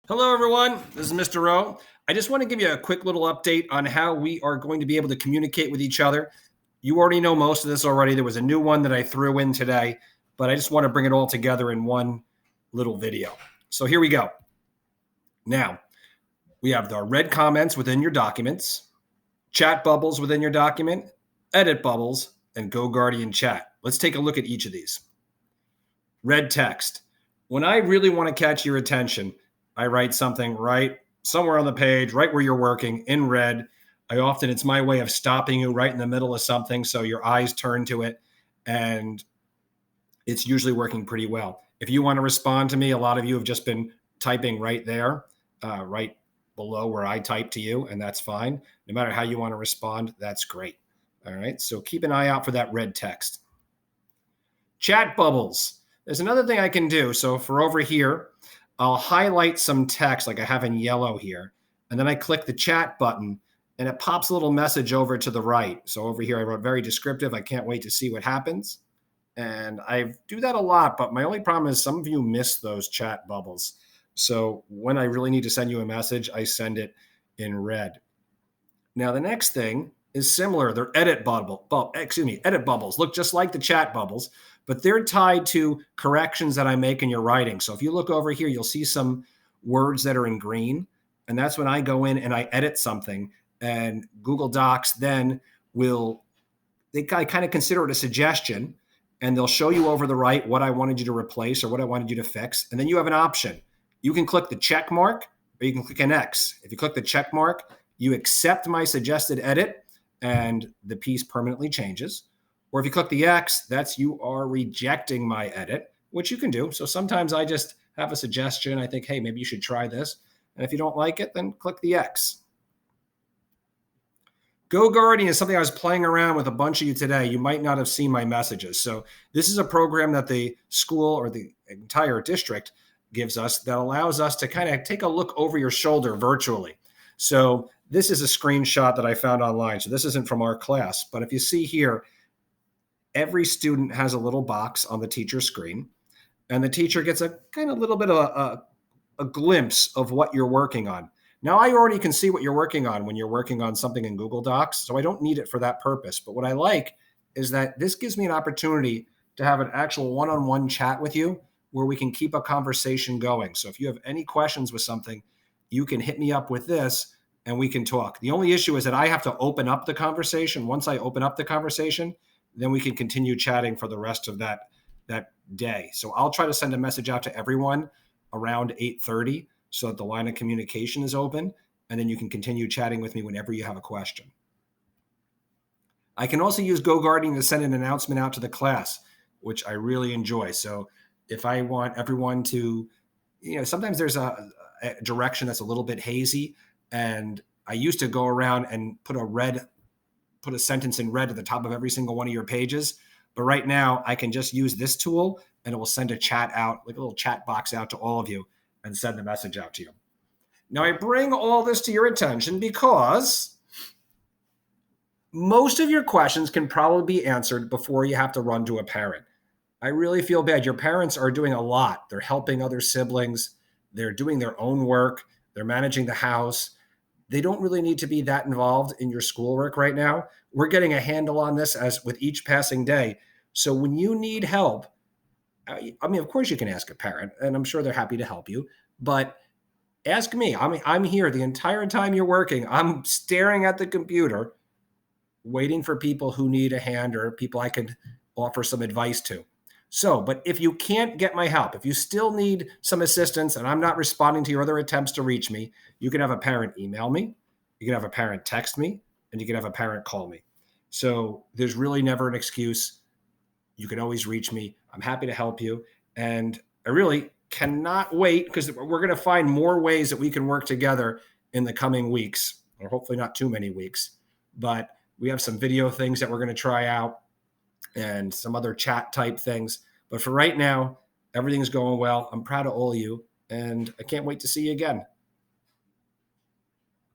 Hello, everyone. This is Mr. O. I just want to give you a quick little update on how we are going to be able to communicate with each other. You already know most of this already. There was a new one that I threw in today, but I just want to bring it all together in one little video. So here we go. Now, we have the red comments within your documents, chat bubbles within your document, edit bubbles, and Go Guardian chat. Let's take a look at each of these. Red text. When I really want to catch your attention, I write something right somewhere on the page, right where you're working in red. It's my way of stopping you right in the middle of something so your eyes turn to it, and it's usually working pretty well. If you want to respond to me, a lot of you have just been typing right there, right below where I type to you, and that's fine. No matter how you want to respond, that's great. All right, so keep an eye out for that red text. Chat bubbles. There's another thing I can do. So for over here, I'll highlight some text like I have in yellow here, and then I click the chat button, and it pops a little message over to the right. So over here, I wrote very descriptive. I can't wait to see what happens. And I do that a lot, but my only problem is some of you miss those chat bubbles. So when I really need to send you a message, I send it in red. Now, the next thing is similar. They're edit bubbles. Look just like the chat bubbles, but they're tied to corrections that I make in your writing. So if you look over here, you'll see some words that are in green, and that's when I go in and I edit something, and Google Docs then I kind of consider it a suggestion, and they'll show you over the right what I wanted you to replace or what I wanted you to fix. And then you have an option. You can click the check mark or you can click an X. If you click the check mark, you accept my suggested edit and the piece permanently changes. Or if you click the X, that's you are rejecting my edit, which you can do. So sometimes I just have a suggestion. I think, hey, maybe you should try this. And if you don't like it, then click the X. Go Guardian is something I was playing around with a bunch of you today. You might not have seen my messages. So this is a program that the school or the entire district gives us that allows us to kind of take a look over your shoulder virtually. So this is a screenshot that I found online. So this isn't from our class, but if you see here, every student has a little box on the teacher's screen, and the teacher gets a kind of little bit of a glimpse of what you're working on. Now, I already can see what you're working on when you're working on something in Google Docs, so I don't need it for that purpose. But what I like is that this gives me an opportunity to have an actual one-on-one chat with you where we can keep a conversation going. So if you have any questions with something, you can hit me up with this and we can talk. The only issue is that I have to open up the conversation. Once I open up the conversation, then we can continue chatting for the rest of that day. So I'll try to send a message out to everyone around 8:30 so that the line of communication is open, and then you can continue chatting with me whenever you have a question. I can also use Go Guardian to send an announcement out to the class, which I really enjoy. So if I want everyone to, sometimes there's a direction that's a little bit hazy, and I used to go around and put a sentence in red at the top of every single one of your pages. But right now I can just use this tool and it will send a chat out, like a little chat box out to all of you and send the message out to you. Now, I bring all this to your attention because most of your questions can probably be answered before you have to run to a parent. I really feel bad. Your parents are doing a lot. They're helping other siblings. They're doing their own work. They're managing the house. They don't really need to be that involved in your schoolwork right now. We're getting a handle on this as with each passing day. So when you need help, of course you can ask a parent, and I'm sure they're happy to help you, but ask me. I'm here the entire time you're working. I'm staring at the computer, waiting for people who need a hand or people I could offer some advice to. So, but if you can't get my help, if you still need some assistance and I'm not responding to your other attempts to reach me, you can have a parent email me, you can have a parent text me, and you can have a parent call me. So there's really never an excuse. You can always reach me. I'm happy to help you. And I really cannot wait because we're going to find more ways that we can work together in the coming weeks, or hopefully not too many weeks. But we have some video things that we're going to try out and some other chat type things. But for right now, everything's going well. I'm proud of all of you, and I can't wait to see you again.